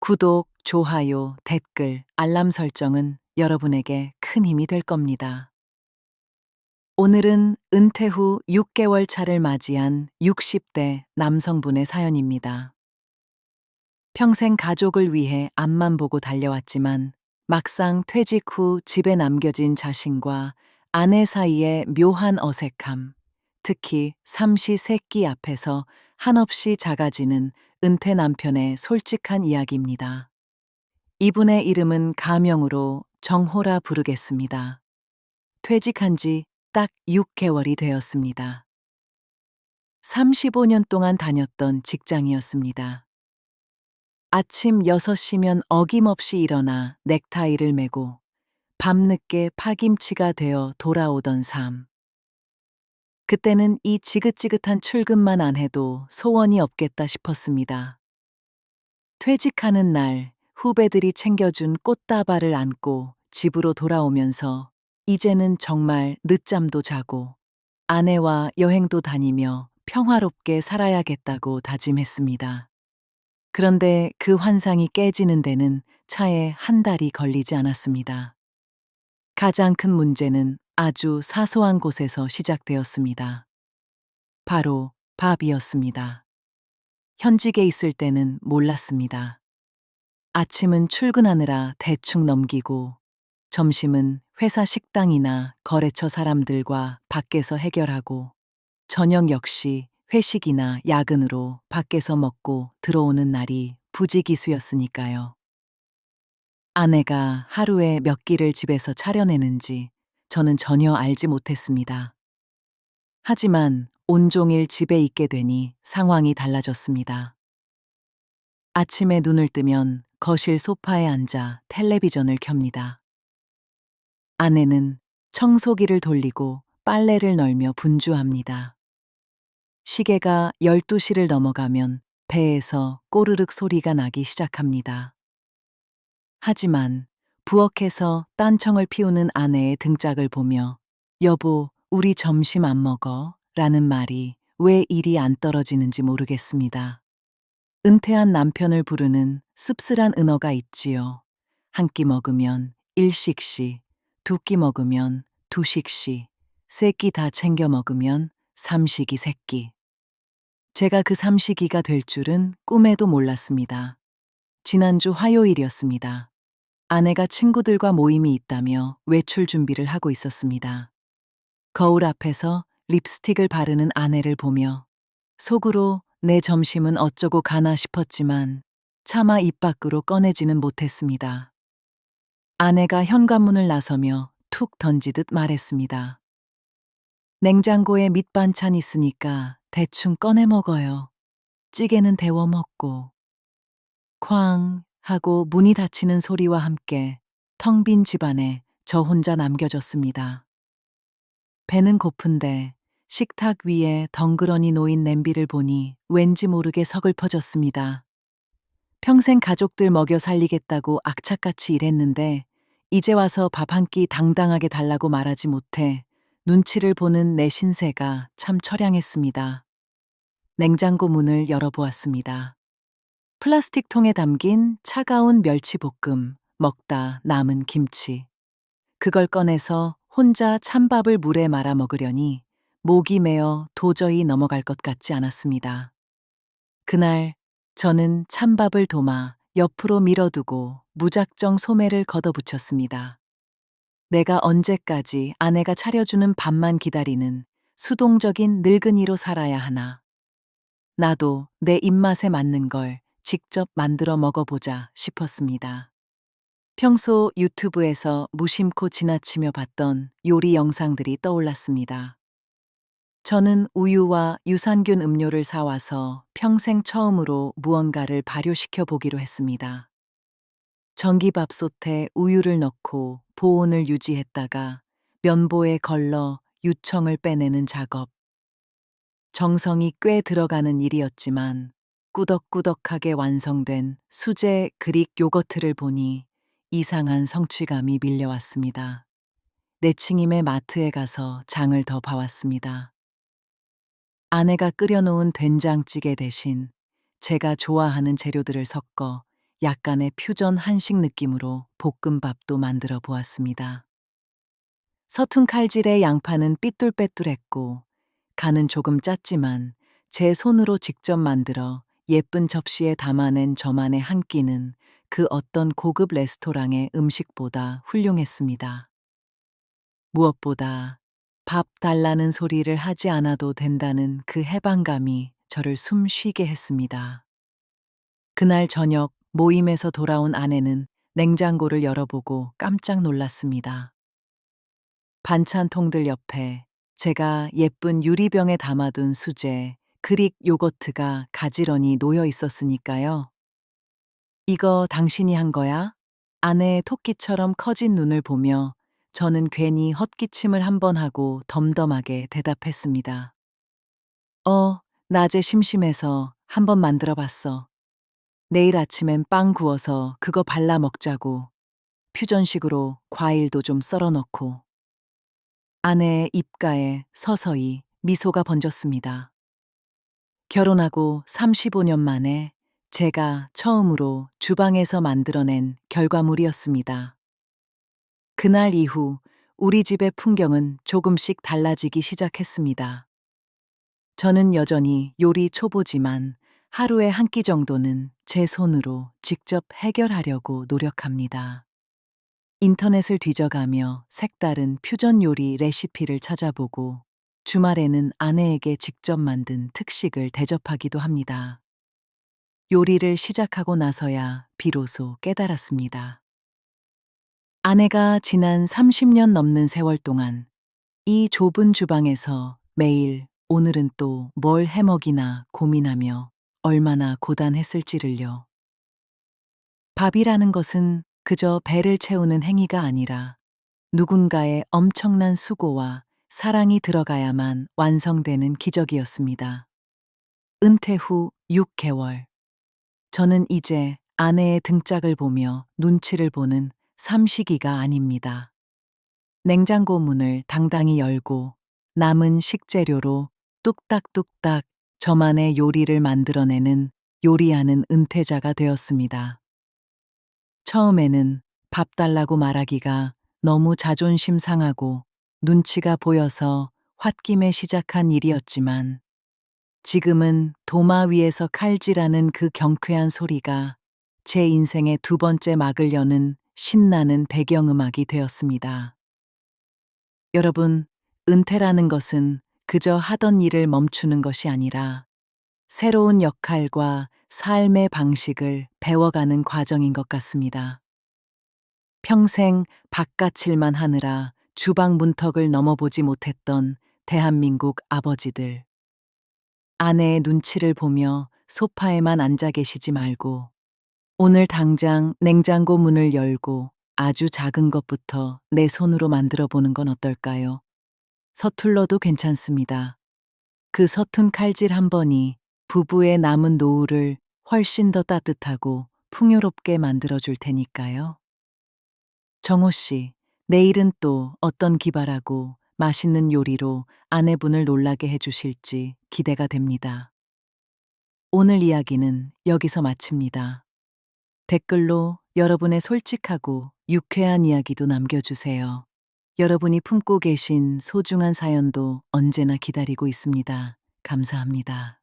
구독, 좋아요, 댓글, 알람 설정은 여러분에게 큰 힘이 될 겁니다. 오늘은 은퇴 후 6개월 차를 맞이한 60대 남성분의 사연입니다. 평생 가족을 위해 앞만 보고 달려왔지만 막상 퇴직 후 집에 남겨진 자신과 아내 사이의 묘한 어색함, 특히 삼시세끼 앞에서 한없이 작아지는 은퇴 남편의 솔직한 이야기입니다. 이분의 이름은 가명으로 정호라 부르겠습니다. 퇴직한 지 딱 6개월이 되었습니다. 35년 동안 다녔던 직장이었습니다. 아침 6시면 어김없이 일어나 넥타이를 매고 밤늦게 파김치가 되어 돌아오던 삶. 그때는 이 지긋지긋한 출근만 안 해도 소원이 없겠다 싶었습니다. 퇴직하는 날 후배들이 챙겨준 꽃다발을 안고 집으로 돌아오면서 이제는 정말 늦잠도 자고 아내와 여행도 다니며 평화롭게 살아야겠다고 다짐했습니다. 그런데 그 환상이 깨지는 데는 차에 한 달이 걸리지 않았습니다. 가장 큰 문제는 아주 사소한 곳에서 시작되었습니다. 바로 밥이었습니다. 현직에 있을 때는 몰랐습니다. 아침은 출근하느라 대충 넘기고 점심은 회사 식당이나 거래처 사람들과 밖에서 해결하고 저녁 역시 회식이나 야근으로 밖에서 먹고 들어오는 날이 부지기수였으니까요. 아내가 하루에 몇 끼를 집에서 차려내는지 저는 전혀 알지 못했습니다. 하지만 온종일 집에 있게 되니 상황이 달라졌습니다. 아침에 눈을 뜨면 거실 소파에 앉아 텔레비전을 켭니다. 아내는 청소기를 돌리고 빨래를 널며 분주합니다. 시계가 12시를 넘어가면 배에서 꼬르륵 소리가 나기 시작합니다. 하지만 부엌에서 딴청을 피우는 아내의 등짝을 보며 여보, 우리 점심 안 먹어? 라는 말이 왜 이리 안 떨어지는지 모르겠습니다. 은퇴한 남편을 부르는 씁쓸한 은어가 있지요. 한 끼 먹으면 일식시, 두 끼 먹으면 두식시, 세 끼 다 챙겨 먹으면 삼식이 세끼. 제가 그 삼식이가 될 줄은 꿈에도 몰랐습니다. 지난주 화요일이었습니다. 아내가 친구들과 모임이 있다며 외출 준비를 하고 있었습니다. 거울 앞에서 립스틱을 바르는 아내를 보며 속으로 내 점심은 어쩌고 가나 싶었지만 차마 입 밖으로 꺼내지는 못했습니다. 아내가 현관문을 나서며 툭 던지듯 말했습니다. 냉장고에 밑반찬 있으니까 대충 꺼내 먹어요. 찌개는 데워 먹고. 쾅 하고 문이 닫히는 소리와 함께 텅 빈 집안에 저 혼자 남겨졌습니다. 배는 고픈데 식탁 위에 덩그러니 놓인 냄비를 보니 왠지 모르게 서글퍼졌습니다. 평생 가족들 먹여 살리겠다고 악착같이 일했는데 이제 와서 밥 한 끼 당당하게 달라고 말하지 못해 눈치를 보는 내 신세가 참 처량했습니다. 냉장고 문을 열어보았습니다. 플라스틱 통에 담긴 차가운 멸치볶음, 먹다 남은 김치. 그걸 꺼내서 혼자 찬밥을 물에 말아 먹으려니 목이 메어 도저히 넘어갈 것 같지 않았습니다. 그날 저는 찬밥을 도마 옆으로 밀어두고 무작정 소매를 걷어붙였습니다. 내가 언제까지 아내가 차려주는 밥만 기다리는 수동적인 늙은이로 살아야 하나. 나도 내 입맛에 맞는 걸 직접 만들어 먹어보자 싶었습니다. 평소 유튜브에서 무심코 지나치며 봤던 요리 영상들이 떠올랐습니다. 저는 우유와 유산균 음료를 사와서 평생 처음으로 무언가를 발효시켜 보기로 했습니다. 전기밥솥에 우유를 넣고 보온을 유지했다가 면보에 걸러 유청을 빼내는 작업. 정성이 꽤 들어가는 일이었지만 꾸덕꾸덕하게 완성된 수제 그릭 요거트를 보니 이상한 성취감이 밀려왔습니다. 내친임의 마트에 가서 장을 더 봐왔습니다. 아내가 끓여놓은 된장찌개 대신 제가 좋아하는 재료들을 섞어 약간의 퓨전 한식 느낌으로 볶음밥도 만들어 보았습니다. 서툰 칼질의 양파는 삐뚤빼뚤했고 간은 조금 짰지만 제 손으로 직접 만들어 예쁜 접시에 담아낸 저만의 한 끼는 그 어떤 고급 레스토랑의 음식보다 훌륭했습니다. 무엇보다 밥 달라는 소리를 하지 않아도 된다는 그 해방감이 저를 숨 쉬게 했습니다. 그날 저녁 모임에서 돌아온 아내는 냉장고를 열어보고 깜짝 놀랐습니다. 반찬통들 옆에 제가 예쁜 유리병에 담아둔 수제, 그릭 요거트가 가지런히 놓여 있었으니까요. 이거 당신이 한 거야? 아내의 토끼처럼 커진 눈을 보며 저는 괜히 헛기침을 한번 하고 덤덤하게 대답했습니다. 낮에 심심해서 한번 만들어 봤어. 내일 아침엔 빵 구워서 그거 발라 먹자고. 퓨전식으로 과일도 좀 썰어 넣고. 아내의 입가에 서서히 미소가 번졌습니다. 결혼하고 35년 만에 제가 처음으로 주방에서 만들어낸 결과물이었습니다. 그날 이후 우리 집의 풍경은 조금씩 달라지기 시작했습니다. 저는 여전히 요리 초보지만 하루에 한 끼 정도는 제 손으로 직접 해결하려고 노력합니다. 인터넷을 뒤져가며 색다른 퓨전 요리 레시피를 찾아보고 주말에는 아내에게 직접 만든 특식을 대접하기도 합니다. 요리를 시작하고 나서야 비로소 깨달았습니다. 아내가 지난 30년 넘는 세월 동안 이 좁은 주방에서 매일 오늘은 또 뭘 해먹이나 고민하며 얼마나 고단했을지를요. 밥이라는 것은 그저 배를 채우는 행위가 아니라 누군가의 엄청난 수고와 사랑이 들어가야만 완성되는 기적이었습니다. 은퇴 후 6개월. 저는 이제 아내의 등짝을 보며 눈치를 보는 삼식이가 아닙니다. 냉장고 문을 당당히 열고 남은 식재료로 뚝딱뚝딱 저만의 요리를 만들어내는 요리하는 은퇴자가 되었습니다. 처음에는 밥 달라고 말하기가 너무 자존심 상하고 눈치가 보여서 홧김에 시작한 일이었지만 지금은 도마 위에서 칼질하는 그 경쾌한 소리가 제 인생의 두 번째 막을 여는 신나는 배경음악이 되었습니다. 여러분, 은퇴라는 것은 그저 하던 일을 멈추는 것이 아니라 새로운 역할과 삶의 방식을 배워가는 과정인 것 같습니다. 평생 바깥일만 하느라 주방 문턱을 넘어보지 못했던 대한민국 아버지들. 아내의 눈치를 보며 소파에만 앉아 계시지 말고 오늘 당장 냉장고 문을 열고 아주 작은 것부터 내 손으로 만들어 보는 건 어떨까요? 서툴러도 괜찮습니다. 그 서툰 칼질 한 번이 부부의 남은 노후를 훨씬 더 따뜻하고 풍요롭게 만들어 줄 테니까요. 정호 씨, 내일은 또 어떤 기발하고 맛있는 요리로 아내분을 놀라게 해주실지 기대가 됩니다. 오늘 이야기는 여기서 마칩니다. 댓글로 여러분의 솔직하고 유쾌한 이야기도 남겨주세요. 여러분이 품고 계신 소중한 사연도 언제나 기다리고 있습니다. 감사합니다.